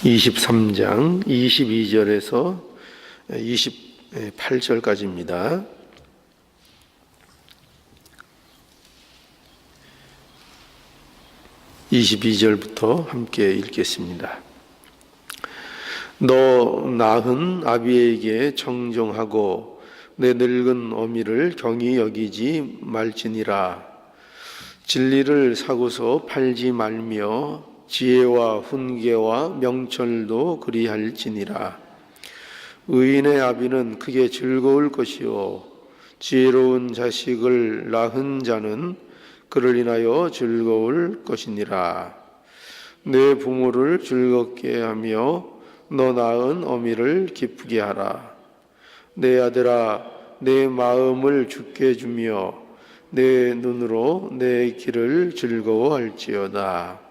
23장 22절에서 28절까지입니다. (22절부터) 함께 읽겠습니다. 너 낳은 아비에게 청종하고 내 늙은 어미를 경히 여기지 말지니라. 진리를 사고서 팔지 말며 지혜와 훈계와 명철도 그리할지니라. 의인의 아비는 크게 즐거울 것이요 지혜로운 자식을 낳은 자는 그를 인하여 즐거울 것이니라. 내 부모를 즐겁게 하며 너 낳은 어미를 기쁘게 하라. 내 아들아, 내 마음을 죽게 주며 내 눈으로 내 길을 즐거워할지어다.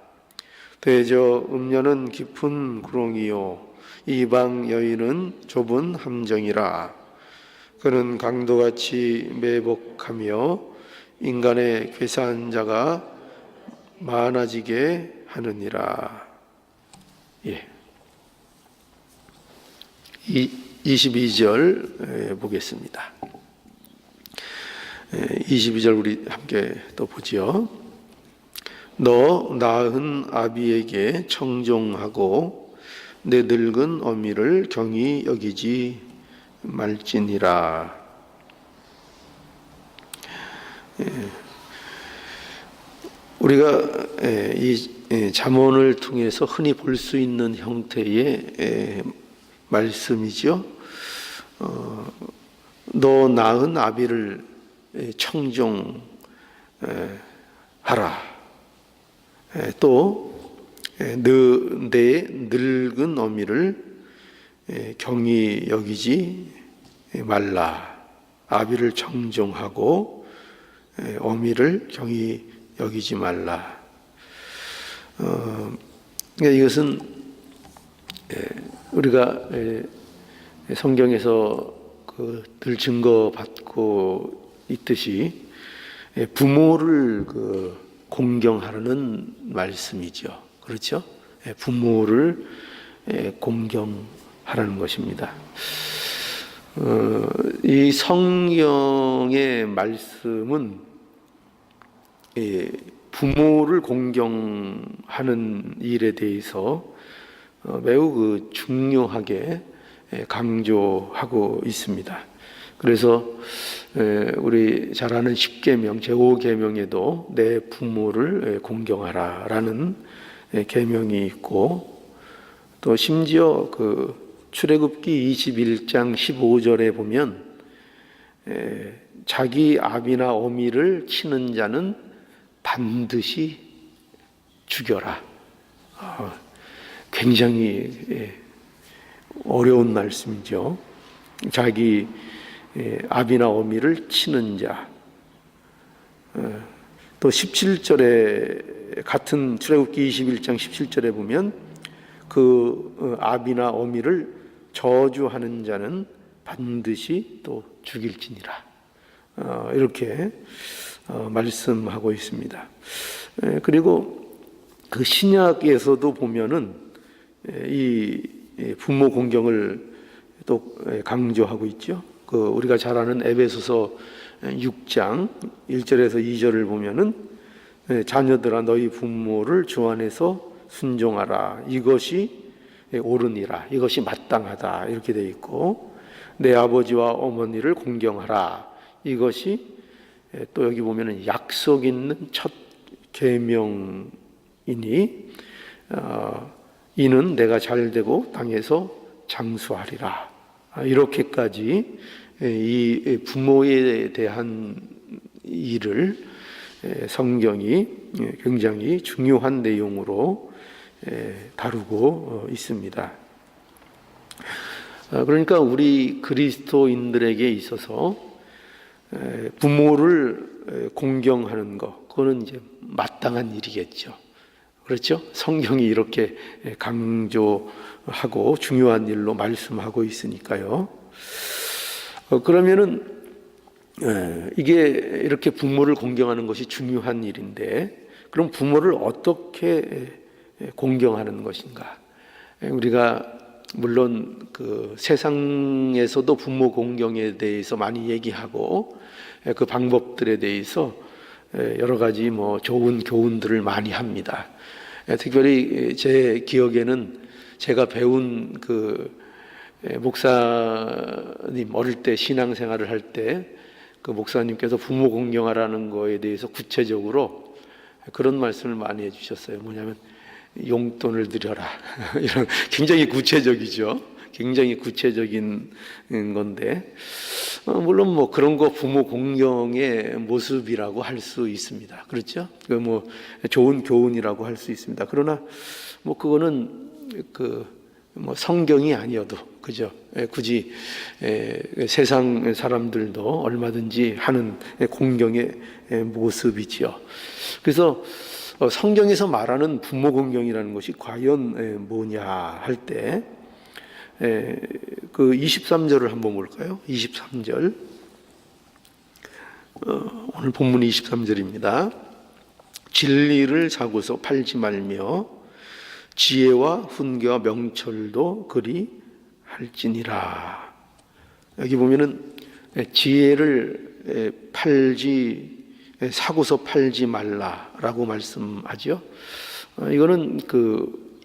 대저 음녀는 깊은 구렁이요 이방 여인은 좁은 함정이라. 그는 강도같이 매복하며 인간의 괴사한 자가 많아지게 하느니라. 22절 보겠습니다. 22절 우리 함께 또 보지요. 너 낳은 아비에게 청종하고 내 늙은 어미를 경히 여기지 말지니라. 우리가 이 잠언을 통해서 흔히 볼 수 있는 형태의 말씀이죠. 너 낳은 아비를 청종하라. 또 내 늙은 어미를 경히 여기지 말라. 아비를 청종하고 어미를 경히 여기지 말라. 이것은 우리가 성경에서 늘 증거받고 있듯이 부모를 공경하라는 말씀이죠. 그렇죠? 부모를 공경하라는 것입니다. 이 성경의 말씀은 부모를 공경하는 일에 대해서 매우 중요하게 강조하고 있습니다. 그래서 우리 잘 아는 십계명 제5계명에도 내 부모를 공경하라라는 계명이 있고, 또 심지어 출애굽기 21장 15절에 보면 자기 아비나 어미를 치는 자는 반드시 죽여라. 굉장히 어려운 말씀이죠. 자기 아비나 어미를 치는 자. 또 17절에 같은 출애굽기 21장 17절에 보면 그 아비나 어미를 저주하는 자는 반드시 또 죽일지니라. 이렇게 말씀하고 있습니다. 그리고 그 신약에서도 보면은 이 부모 공경을 또 강조하고 있죠. 우리가 잘 아는 에베소서 6장 1절에서 2절을 보면은 자녀들아 너희 부모를 주 안에서 순종하라. 이것이 옳으니라. 이것이 마땅하다. 이렇게 되어 있고, 내 아버지와 어머니를 공경하라. 이것이 또 여기 보면은 약속 있는 첫 계명이니 이는 내가 잘되고 땅에서 장수하리라. 이렇게까지 이 부모에 대한 일을 성경이 굉장히 중요한 내용으로 다루고 있습니다. 그러니까 우리 그리스도인들에게 있어서 부모를 공경하는 것, 그거는 이제 마땅한 일이겠죠. 그렇죠? 성경이 이렇게 강조하고 중요한 일로 말씀하고 있으니까요. 그러면은 이게 이렇게 부모를 공경하는 것이 중요한 일인데, 그럼 부모를 어떻게 공경하는 것인가? 우리가 물론 그 세상에서도 부모 공경에 대해서 많이 얘기하고 그 방법들에 대해서 여러 가지 뭐 좋은 교훈들을 많이 합니다. 특별히 제 기억에는 제가 배운 그 목사님 어릴 때 신앙생활을 할 때 그 목사님께서 부모 공경하라는 거에 대해서 구체적으로 그런 말씀을 많이 해주셨어요. 뭐냐면 용돈을 드려라. 이런 굉장히 구체적이죠. 굉장히 구체적인 건데 물론 뭐 그런 거 부모 공경의 모습이라고 할 수 있습니다. 그렇죠? 그 뭐 좋은 교훈이라고 할 수 있습니다. 그러나 뭐 그거는 그 뭐 성경이 아니어도 그죠? 굳이 세상 사람들도 얼마든지 하는 공경의 모습이지요. 그래서 성경에서 말하는 부모 공경이라는 것이 과연 뭐냐 할 때 그 23절을 한번 볼까요? 23절. 오늘 본문이 23절입니다. 진리를 사고서 팔지 말며 지혜와 훈계와 명철도 그리 할지니라. 여기 보면은 지혜를 사고서 팔지 말라라고 말씀하죠. 이거는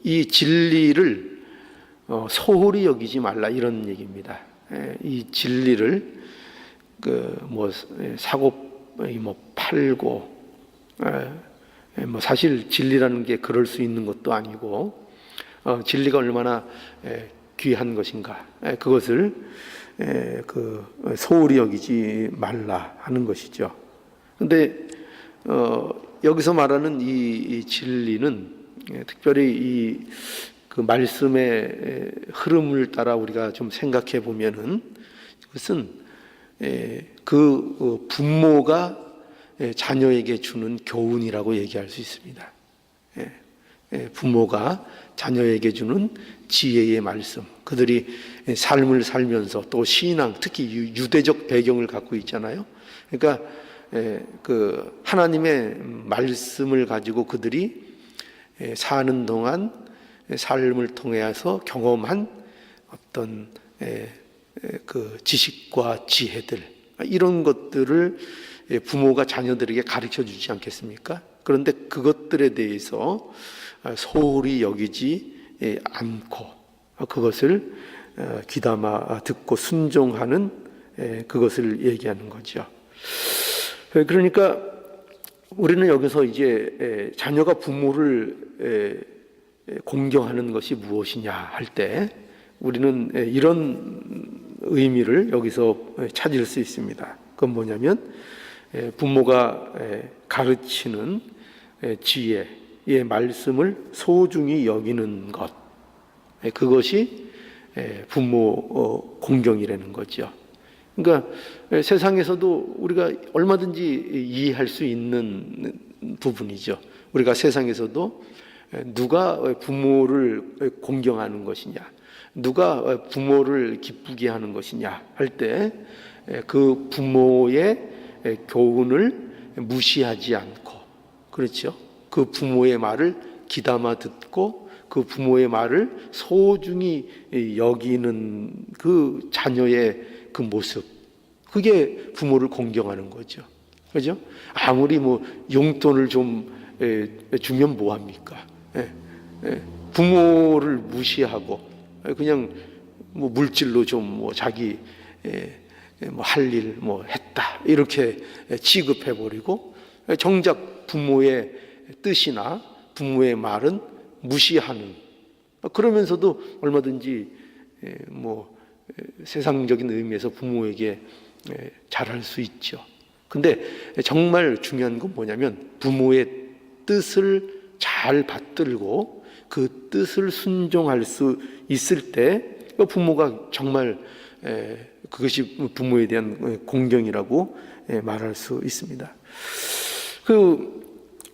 이 진리를 소홀히 여기지 말라 이런 얘기입니다. 이 진리를 팔고 사실 진리라는 게 그럴 수 있는 것도 아니고 진리가 얼마나 귀한 것인가 그것을 소홀히 여기지 말라 하는 것이죠. 근데 여기서 말하는 이 진리는 특별히 그 말씀의 흐름을 따라 우리가 좀 생각해 보면은 그것은 그 부모가 자녀에게 주는 교훈이라고 얘기할 수 있습니다. 부모가 자녀에게 주는 지혜의 말씀, 그들이 삶을 살면서 또 신앙, 특히 유대적 배경을 갖고 있잖아요. 그러니까 그 하나님의 말씀을 가지고 그들이 사는 동안 삶을 통해서 경험한 어떤 그 지식과 지혜들 이런 것들을 부모가 자녀들에게 가르쳐 주지 않겠습니까? 그런데 그것들에 대해서 소홀히 여기지 않고 그것을 귀담아 듣고 순종하는 그것을 얘기하는 거죠. 그러니까 우리는 여기서 이제 자녀가 부모를 공경하는 것이 무엇이냐 할 때 우리는 이런 의미를 여기서 찾을 수 있습니다. 그건 뭐냐면 부모가 가르치는 지혜의 말씀을 소중히 여기는 것, 그것이 부모 공경이라는 거죠. 그러니까 세상에서도 우리가 얼마든지 이해할 수 있는 부분이죠. 우리가 세상에서도 누가 부모를 공경하는 것이냐, 누가 부모를 기쁘게 하는 것이냐 할 때 그 부모의 교훈을 무시하지 않고, 그렇죠? 그 부모의 말을 귀담아 듣고 그 부모의 말을 소중히 여기는 그 자녀의 그 모습, 그게 부모를 공경하는 거죠. 그죠? 아무리 뭐 용돈을 좀 주면 뭐 합니까? 부모를 무시하고 그냥 뭐 물질로 좀 뭐 자기 뭐 할 일 뭐 했다 이렇게 취급해 버리고 정작 부모의 뜻이나 부모의 말은 무시하는, 그러면서도 얼마든지 뭐 세상적인 의미에서 부모에게 잘할 수 있죠. 근데 정말 중요한 건 뭐냐면 부모의 뜻을 잘 받들고 그 뜻을 순종할 수 있을 때 부모가 정말 그것이 부모에 대한 공경이라고 말할 수 있습니다.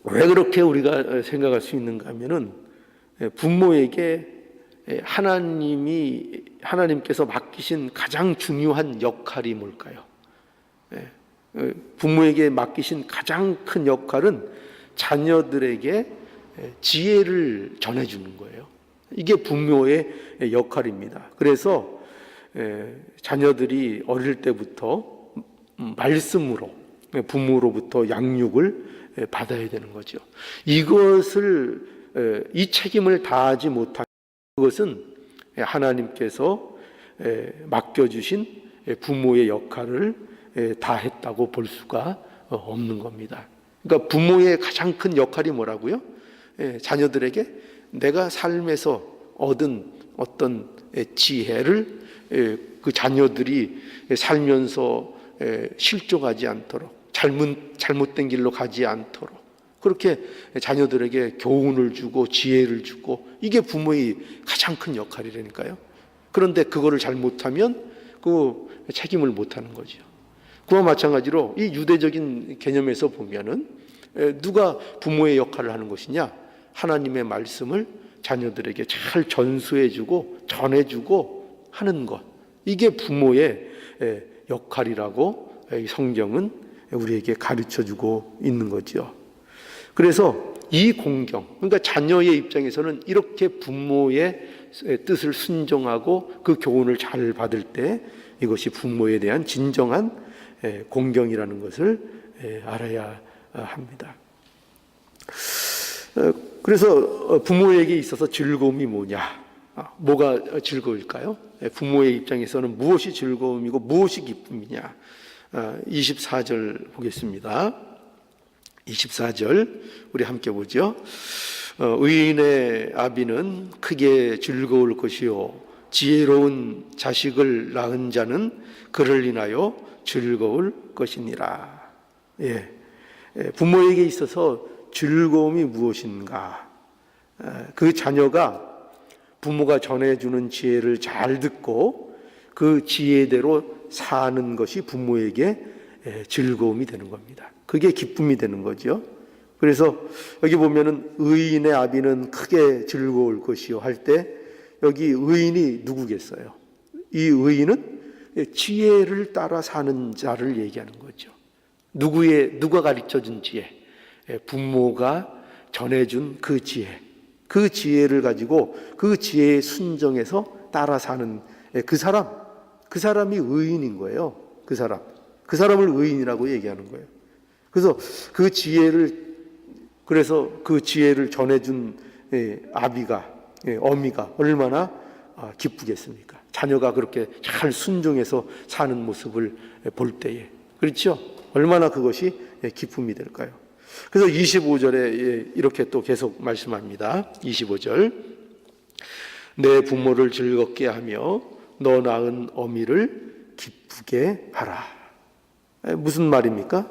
왜 그렇게 우리가 생각할 수 있는가 하면은 부모에게 하나님께서 맡기신 가장 중요한 역할이 뭘까요? 부모에게 맡기신 가장 큰 역할은 자녀들에게 지혜를 전해주는 거예요. 이게 부모의 역할입니다. 그래서 자녀들이 어릴 때부터 말씀으로 부모로부터 양육을 받아야 되는 거죠. 이 책임을 다하지 못한 그것은 하나님께서 맡겨주신 부모의 역할을 다했다고 볼 수가 없는 겁니다. 그러니까 부모의 가장 큰 역할이 뭐라고요? 자녀들에게 내가 삶에서 얻은 어떤 지혜를 그 자녀들이 살면서 실족하지 않도록 잘못된 길로 가지 않도록 그렇게 자녀들에게 교훈을 주고 지혜를 주고 이게 부모의 가장 큰 역할이라니까요. 그런데 그거를 잘못하면 그 책임을 못하는 거죠. 그와 마찬가지로 이 유대적인 개념에서 보면은 누가 부모의 역할을 하는 것이냐? 하나님의 말씀을 자녀들에게 잘 전수해주고 전해주고 하는 것. 이게 부모의 역할이라고 성경은 우리에게 가르쳐주고 있는 거죠. 그래서 이 공경, 그러니까 자녀의 입장에서는 이렇게 부모의 뜻을 순종하고 그 교훈을 잘 받을 때 이것이 부모에 대한 진정한 공경이라는 것을 알아야 합니다. 그래서 부모에게 있어서 즐거움이 뭐냐? 뭐가 즐거울까요? 부모의 입장에서는 무엇이 즐거움이고 무엇이 기쁨이냐? 24절 보겠습니다. 24절 우리 함께 보죠. 의인의 아비는 크게 즐거울 것이요 지혜로운 자식을 낳은 자는 그를 인하여 즐거울 것이니라. 부모에게 있어서 즐거움이 무엇인가? 그 자녀가 부모가 전해주는 지혜를 잘 듣고 그 지혜대로 사는 것이 부모에게 즐거움이 되는 겁니다. 그게 기쁨이 되는 거죠. 그래서 여기 보면은 의인의 아비는 크게 즐거울 것이요 할 때 여기 의인이 누구겠어요? 이 의인은 지혜를 따라 사는 자를 얘기하는 거죠. 누가 가르쳐준 지혜? 부모가 전해준 그 지혜. 그 지혜를 가지고 그 지혜에 순종해서 따라 사는 그 사람이 의인인 거예요. 그 사람을 의인이라고 얘기하는 거예요. 그래서 그 지혜를 전해준 아비가, 어미가 얼마나 기쁘겠습니까? 자녀가 그렇게 잘 순종해서 사는 모습을 볼 때에. 그렇죠? 얼마나 그것이 기쁨이 될까요? 그래서 25절에 이렇게 또 계속 말씀합니다. 25절. 내 부모를 즐겁게 하며 너 낳은 어미를 기쁘게 하라. 무슨 말입니까?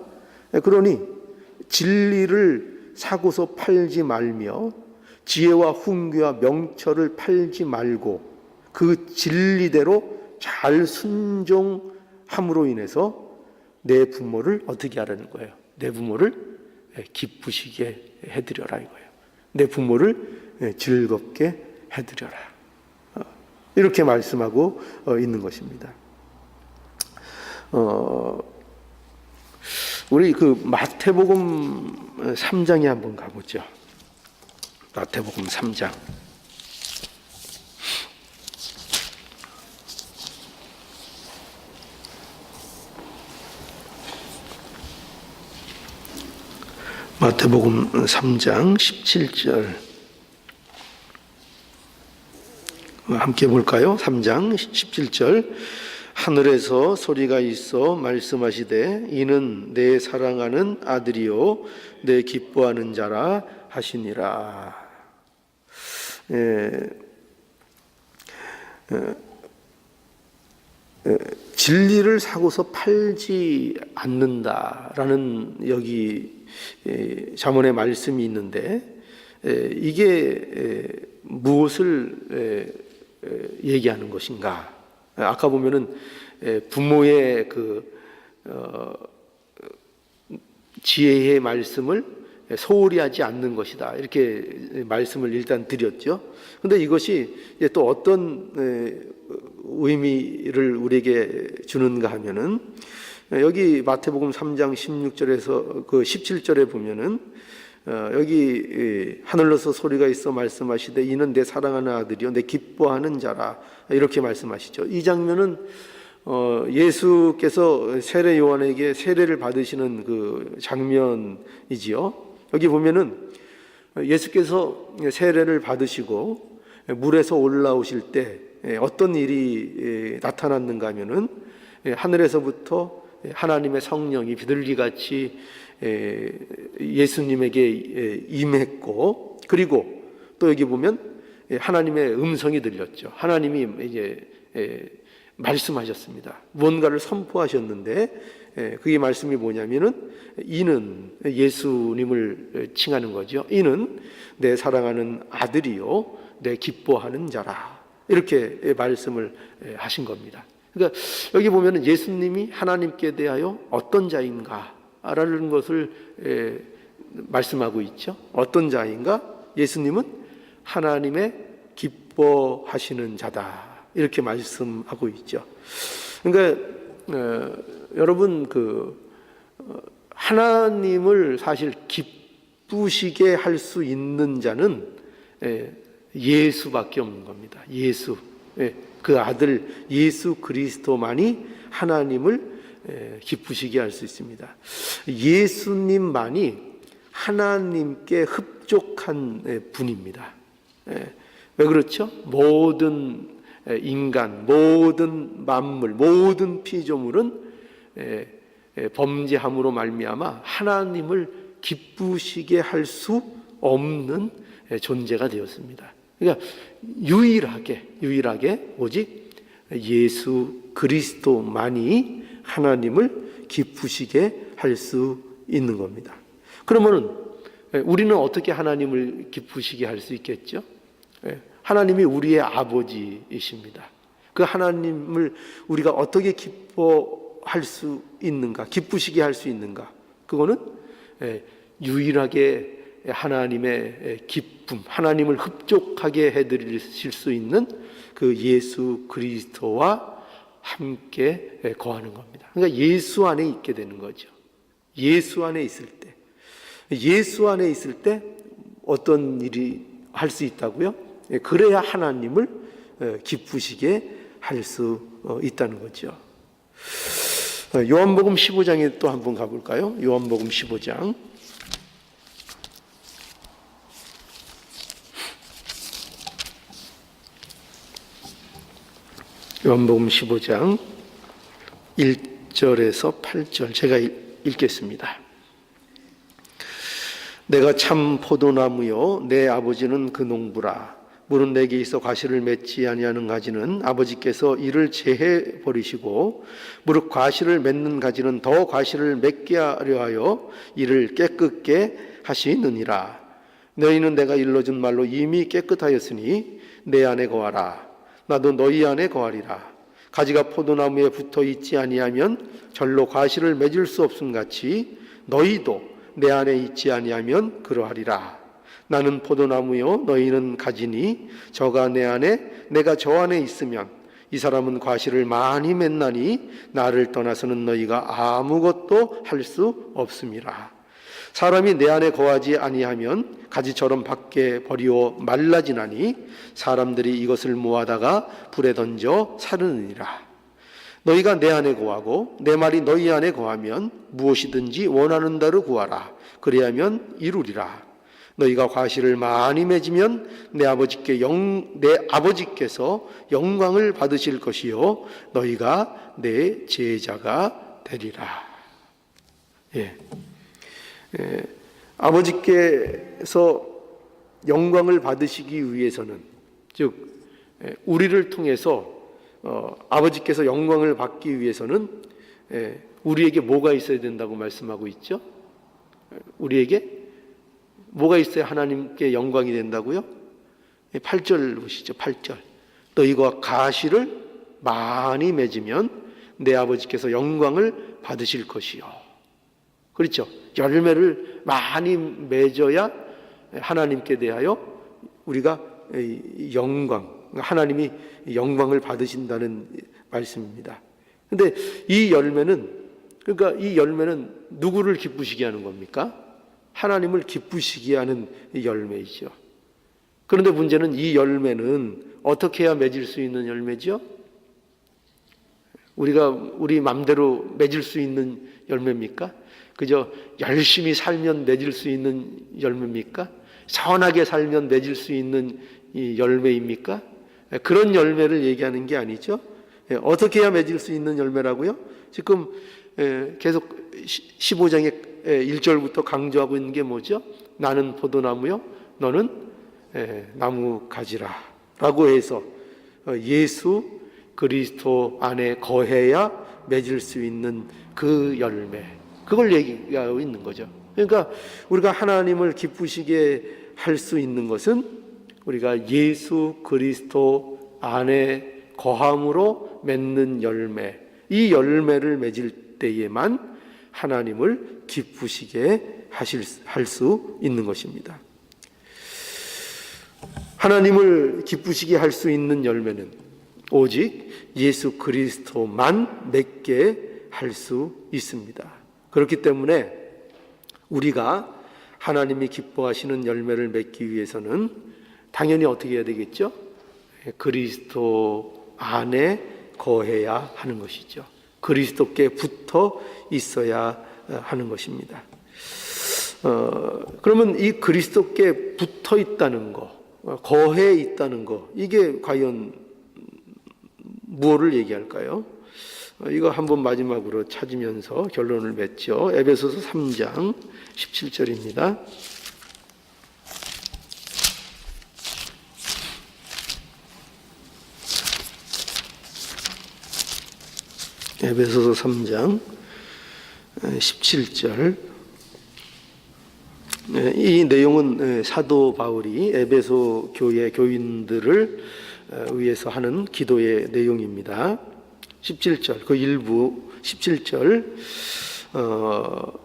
그러니 진리를 사고서 팔지 말며 지혜와 훈계와 명철을 팔지 말고 그 진리대로 잘 순종함으로 인해서 내 부모를 어떻게 하라는 거예요? 내 부모를 기쁘시게 해드려라 이거예요. 내 부모를 즐겁게 해드려라. 이렇게 말씀하고 있는 것입니다. 우리 그 마태복음 3장에 한번 가보죠. 마태복음 3장. 마태복음 3장 17절 함께 볼까요? 3장 17절. 하늘에서 소리가 있어 말씀하시되 이는 내 사랑하는 아들이요 내 기뻐하는 자라 하시니라. 진리를 사고서 팔지 않는다라는 여기 잠언의 말씀이 있는데 이게 무엇을 얘기하는 것인가? 아까 보면은 부모의 그 지혜의 말씀을 소홀히 하지 않는 것이다. 이렇게 말씀을 일단 드렸죠. 그런데 이것이 또 어떤 의미를 우리에게 주는가 하면은 여기 마태복음 3장 16절에서 그 17절에 보면은 여기 하늘로서 소리가 있어 말씀하시되 이는 내 사랑하는 아들이요 내 기뻐하는 자라 이렇게 말씀하시죠. 이 장면은 예수께서 세례 요한에게 세례를 받으시는 그 장면이지요. 여기 보면은 예수께서 세례를 받으시고 물에서 올라오실 때 어떤 일이 나타났는가 하면은 하늘에서부터 하나님의 성령이 비둘기같이 예수님에게 임했고, 그리고 또 여기 보면 하나님의 음성이 들렸죠. 하나님이 이제 말씀하셨습니다. 무언가를 선포하셨는데 그게 말씀이 뭐냐면은 이는 예수님을 칭하는 거죠. 이는 내 사랑하는 아들이요 내 기뻐하는 자라 이렇게 말씀을 하신 겁니다. 그러니까 여기 보면은 예수님이 하나님께 대하여 어떤 자인가라는 것을 말씀하고 있죠. 어떤 자인가? 예수님은 하나님의 기뻐하시는 자다 이렇게 말씀하고 있죠. 그러니까 여러분 하나님을 사실 기쁘시게 할 수 있는 자는 예수밖에 없는 겁니다. 예수, 그 아들 예수 그리스도만이 하나님을 기쁘시게 할 수 있습니다. 예수님만이 하나님께 흡족한 분입니다. 왜 그렇죠? 모든 인간, 모든 만물, 모든 피조물은 범죄함으로 말미암아 하나님을 기쁘시게 할 수 없는 존재가 되었습니다. 그러니까 유일하게 오직 예수 그리스도만이 하나님을 기쁘시게 할 수 있는 겁니다. 그러면은 우리는 어떻게 하나님을 기쁘시게 할 수 있겠죠? 하나님이 우리의 아버지이십니다. 그 하나님을 우리가 어떻게 기뻐할 수 있는가, 기쁘시게 할 수 있는가? 그거는 유일하게 하나님의 기쁨, 하나님을 흡족하게 해드리실 수 있는 그 예수 그리스도와 함께 거하는 겁니다. 그러니까 예수 안에 있게 되는 거죠. 예수 안에 있을 때 어떤 일이 할 수 있다고요? 그래야 하나님을 기쁘시게 할 수 있다는 거죠. 요한복음 15장에 또 한번 가볼까요? 요한복음 15장. 요한복음 15장 1절에서 8절 제가 읽겠습니다. 내가 참 포도나무요 내 아버지는 그 농부라. 물은 내게 있어 과실을 맺지 아니하는 가지는 아버지께서 이를 제해 버리시고 무릇 과실을 맺는 가지는 더 과실을 맺게 하려 하여 이를 깨끗게 하시느니라. 너희는 내가 일러준 말로 이미 깨끗하였으니 내 안에 거하라. 나도 너희 안에 거하리라. 가지가 포도나무에 붙어 있지 아니하면 절로 과실을 맺을 수 없음 같이 너희도 내 안에 있지 아니하면 그러하리라. 나는 포도나무요 너희는 가지니 저가 내 안에 내가 저 안에 있으면 이 사람은 과실을 많이 맺나니 나를 떠나서는 너희가 아무것도 할 수 없음이라. 사람이 내 안에 거하지 아니하면 가지처럼 밖에 버리어 말라지나니 사람들이 이것을 모아다가 불에 던져 사르느니라. 너희가 내 안에 거하고 내 말이 너희 안에 거하면 무엇이든지 원하는 대로 구하라. 그리하면 이루리라. 너희가 과실을 많이 맺으면 내 아버지께서 영광을 받으실 것이요 너희가 내 제자가 되리라. 아버지께서 영광을 받으시기 위해서는, 즉 우리를 통해서 아버지께서 영광을 받기 위해서는 우리에게 뭐가 있어야 된다고 말씀하고 있죠? 우리에게 뭐가 있어야 하나님께 영광이 된다고요? 8절 보시죠. 8절. 너희가 가시를 많이 맺으면 내 아버지께서 영광을 받으실 것이요. 그렇죠? 열매를 많이 맺어야 하나님께 대하여 우리가 영광, 하나님이 영광을 받으신다는 말씀입니다. 근데 이 열매는 누구를 기쁘시게 하는 겁니까? 하나님을 기쁘시게 하는 열매이죠. 그런데 문제는 이 열매는 어떻게 해야 맺을 수 있는 열매죠? 우리가 우리 맘대로 맺을 수 있는 열매입니까? 그저 열심히 살면 맺을 수 있는 열매입니까? 선하게 살면 맺을 수 있는 이 열매입니까? 그런 열매를 얘기하는 게 아니죠. 어떻게 해야 맺을 수 있는 열매라고요? 지금 계속 15장의 1절부터 강조하고 있는 게 뭐죠? 나는 포도나무요, 너는 나무 가지라 라고 해서 예수 그리스도 안에 거해야 맺을 수 있는 그 열매, 그걸 얘기하고 있는 거죠. 그러니까 우리가 하나님을 기쁘시게 할 수 있는 것은 우리가 예수 그리스도 안에 거함으로 맺는 열매, 이 열매를 맺을 때에만 하나님을 기쁘시게 할 수 있는 것입니다. 하나님을 기쁘시게 할 수 있는 열매는 오직 예수 그리스도만 맺게 할 수 있습니다. 그렇기 때문에 우리가 하나님이 기뻐하시는 열매를 맺기 위해서는 당연히 어떻게 해야 되겠죠? 그리스도 안에 거해야 하는 것이죠. 그리스도께 붙어 있어야 하는 것입니다. 그러면 이 그리스도께 붙어 있다는 거, 거해 있다는 거, 이게 과연 무엇을 얘기할까요? 이거 한번 마지막으로 찾으면서 결론을 맺죠. 에베소서 3장 17절입니다. 에베소서 3장 17절. 이 내용은 사도 바울이 에베소 교회 교인들을 위해서 하는 기도의 내용입니다. 17절, 그 일부 17절,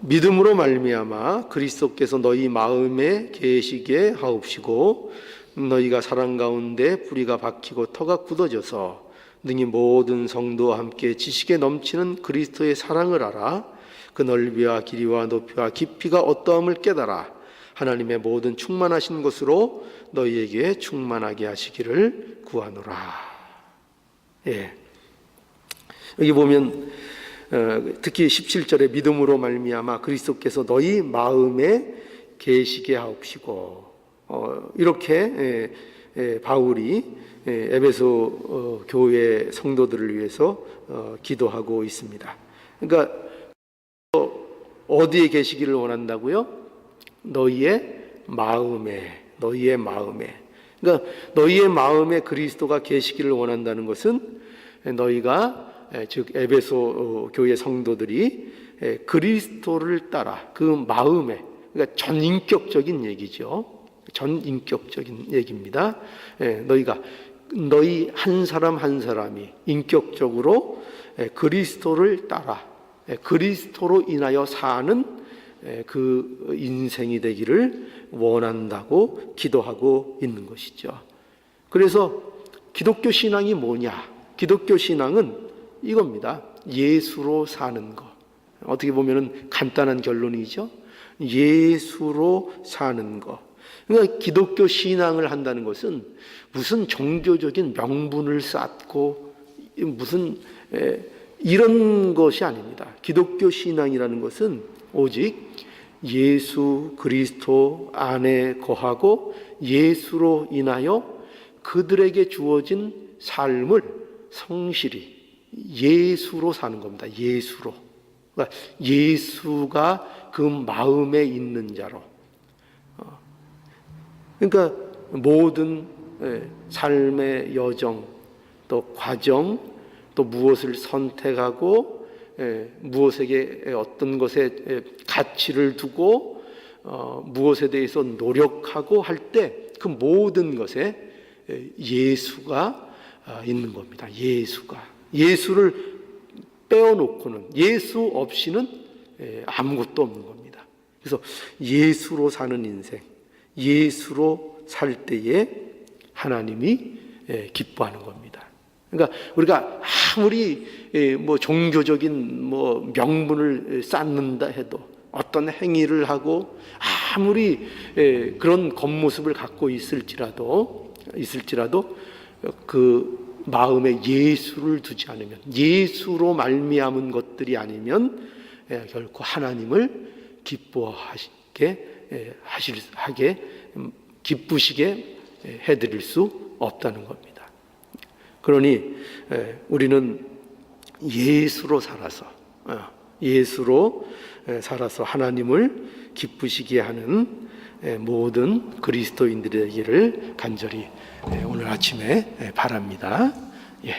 믿음으로 말미암아 그리스도께서 너희 마음에 계시게 하옵시고 너희가 사랑 가운데 뿌리가 박히고 터가 굳어져서 능히 모든 성도와 함께 지식에 넘치는 그리스도의 사랑을 알아 그 넓이와 길이와 높이와 깊이가 어떠함을 깨달아 하나님의 모든 충만하신 것으로 너희에게 충만하게 하시기를 구하노라. 예. 여기 보면 특히 17절에 믿음으로 말미암아 그리스도께서 너희 마음에 계시게 하옵시고, 이렇게 바울이 에베소 교회 성도들을 위해서 기도하고 있습니다. 그러니까 어디에 계시기를 원한다고요? 너희의 마음에. 그러니까 너희의 마음에 그리스도가 계시기를 원한다는 것은 너희가, 즉 에베소 교회 성도들이 그리스도를 따라 그 마음에, 그러니까 전인격적인 얘기죠. 전인격적인 얘기입니다. 너희가, 너희 한 사람 한 사람이 인격적으로 그리스도를 따라 그리스도로 인하여 사는 그 인생이 되기를 원한다고 기도하고 있는 것이죠. 그래서 기독교 신앙이 뭐냐? 기독교 신앙은 이겁니다. 예수로 사는 것. 어떻게 보면 간단한 결론이죠. 예수로 사는 것. 그러니까 기독교 신앙을 한다는 것은 무슨 종교적인 명분을 쌓고 무슨 이런 것이 아닙니다. 기독교 신앙이라는 것은 오직 예수 그리스도 안에 거하고 예수로 인하여 그들에게 주어진 삶을 성실히 예수로 사는 겁니다. 예수로. 그러니까 예수가 그 마음에 있는 자로. 그러니까 모든 삶의 여정, 또 과정, 또 무엇을 선택하고 무엇에게 어떤 것에 가치를 두고 무엇에 대해서 노력하고 할 때 그 모든 것에 예수가 있는 겁니다. 예수를 빼어놓고는, 예수 없이는 아무것도 없는 겁니다. 그래서 예수로 사는 인생, 예수로 살 때에 하나님이 기뻐하는 겁니다. 그러니까 우리가 아무리 뭐 종교적인 뭐 명분을 쌓는다 해도, 어떤 행위를 하고 아무리 그런 겉모습을 갖고 있을지라도 그 마음에 예수를 두지 않으면, 예수로 말미암은 것들이 아니면 결코 하나님을 기쁘시게 해드릴 수 없다는 겁니다. 그러니 우리는 예수로 살아서 하나님을 기쁘시게 하는 모든 그리스도인들이 되기를 간절히 오늘 아침에 바랍니다. 예.